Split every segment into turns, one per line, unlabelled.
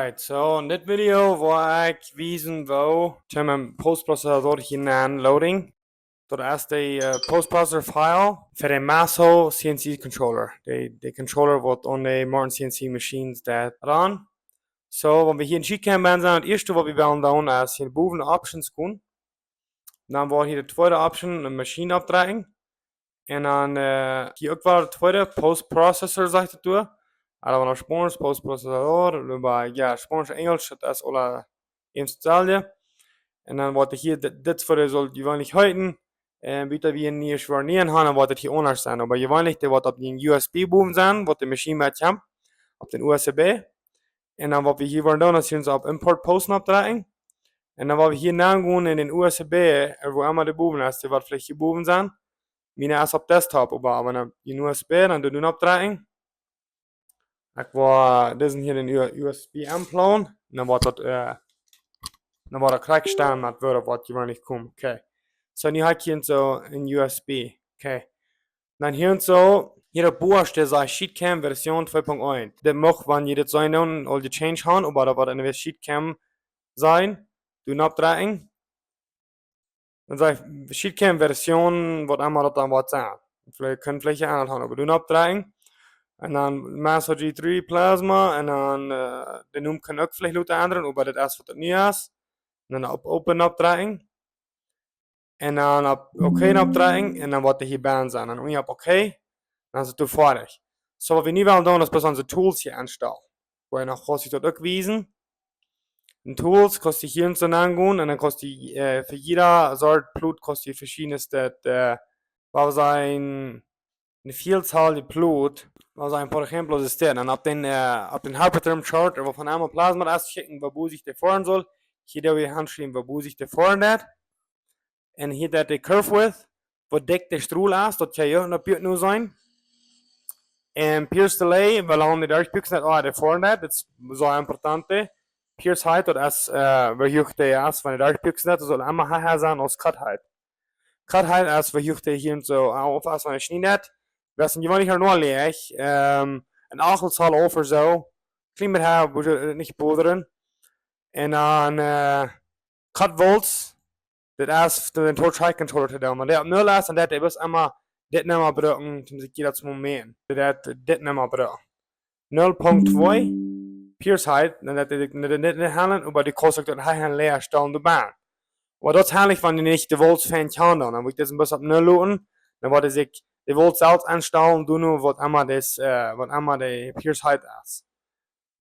Alright, so in dit video wil ik wijzen hoe je mijn postprocessor hinein loading. Dat is de postprocessor file voor de MASSO CNC controller. De controller wordt on de Martens CNC machines dat run. So, wenn wir hier in SheetCam zijn, het eerste wat we willen doen is hier boven de options gaan. Dan wordt hier de tweede option een machine opdragen. En dan hier ook wel de tweede postprocessor zegt het toe. Alla van spons, postprocessor, bij ja, spons Engels, dat is alle hetzelfde. En dan wordt hier dit voor soll gewöhnlich halten. En bitte wir nie schwarnieren haben, dan wordt het hier anders zijn. Maar gewöhnlich, der wordt op die USB-boom zijn, wat de machine met je op den USB. En dan wat we hier worden doen, is hier op import posten opdragen. En dan wat we hier gaan in den USB, wo immer de boven is, die wordt vielleicht hier boven zijn. Mina is op desktop, aber wenn je USB, dan doen opdragen. Ik wil deze hier in USB aanploegen. En dan wordt dat krijg staan met woorden wat je niet komt. Oké. So nu heb je zo in USB. Oké. Dan hier zo. Hier op boord is SheetCam version 2.1. Dat mag wanneer je dit zou doen, al je change gaan, maar dat wordt in de SheetCam zijn. Doen opdragen. Dan zeg SheetCam version wordt allemaal dat dan wat zijn. Je kunt vielleicht aanhouden, maar doen opdragen. En dan MASSO G3 Plasma. En dan de noem kan ook vielleicht laten ändern, maar dat is wat het nu is. En dan op open opdragen. En dan op oké opdragen. En dan wordt er hier bij zijn. En dan op oké. Dan is het toe fertig. So wat we nu willen doen, is bij onze tools hier aanstellen. Waar je nog kost je dat ook wijzen. In tools kost je hier zo aangaan. En dan kost je voor jeder soort ploot kost je verschiedenste, waar we zijn, een vielzahl die ploot. Waar zijn, voor ejemplo, is dit. En op den Hypertherm chart, waar van einmal Plasma ist schicken, wo sich der fahren soll. Hier darf ich handschreiben, wo sich der fahren hat. En hier dat de curve width, wat dik de stroel is, dat kan je ook naar buiten nu zijn. En pierce delay, we laten de uitpixen dat de fahren hat, dat is zo important. Pierce height, dat is waar hoog de is van de uitpixen dat, dat zal allemaal hoger zijn als cut height. Cut height is waar hoog de hier zo auf is van de schneenet. We zijn gewoon hier nog leeg. Een aantal over zo. Klein met haar, moet je niet boderen. En dan cut volts. Dat is de torch controller te doen. Maar dat op 0 is en dat is allemaal dit niet meer gebruiken. Toen ik dat moment. Dat dit niet meer gebruiken. 0.2 pierce height. En dat is niet handelen, maar die kost ook dat hij een leer stellen de baan. Maar dat is handig van die niet de volts van kan dan. Dan moet ik dit een beetje op 0 laten. Dan wordt ik de volts zelf aanstellen. Doen nu wat allemaal de pierce height is.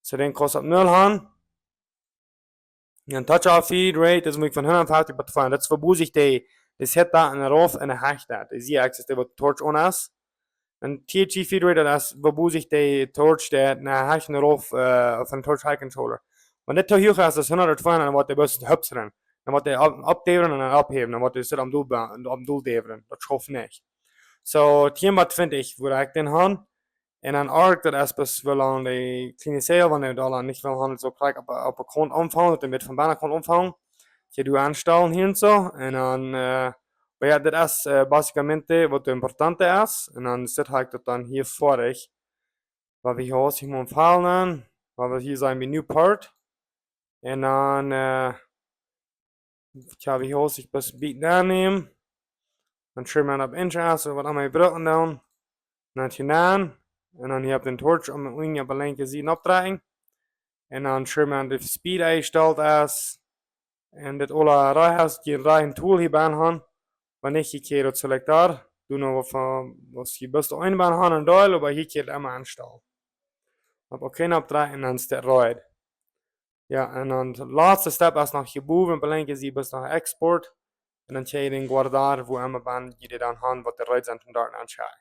So dan kost op 0 gaan. En touch-off feed rate is moet ik van 150 per fahren. Dat is waar zich de zet-daten erop en de hash-daten. De z-axis die wat torch on is. En THG feed rate dat is waar zich de torch de naar hash erop van de torch high controller. Maar dit te hoog is, dat is 120 en dan wordt de bus hupseren. Dan wordt de opdeveren en dan opheven. Dan wordt de zit om doel deveren. Dat schoft niet. So, het wat vind ik, waar ik den gaan. En dan ook dat is best wel aan de kleine sale, wanneer je dan niet wil handelen, zo krijg op een account omvangen, dat je met van bijna kan omvangen. Je doet aanstellen hier en zo. En dan, maar ja, dat is basicamente wat het importante is. En dan zet ik dat dan hier vorig. Waar we hier zich moeten omvallen. Waar we hier zijn bij new part. En dan, gaan we hier zich best beat aannemen. Dan schrijf je op interest, wat allemaal gebruiken dan. Dan heb je aan. En dan hier op de torch om een wing op een linker zien opdragen. En dan schrijf je de speed ingesteld is. En dit alle rijhuis, je rijden tool hierbij gaan. Wanneer je keer het selecteer. Doe nog wat je best einbaan gaan en deel, maar hier keer het allemaal aanstellen. Op oké opdragen en dan is het rijden. Ja, en dan de laatste stap is nog je boven op een linker zie je best nog export. En dan ga je dan guardar, wo allemaal baan je dan gaan, wat de rijden zijn van daar aan schrijven.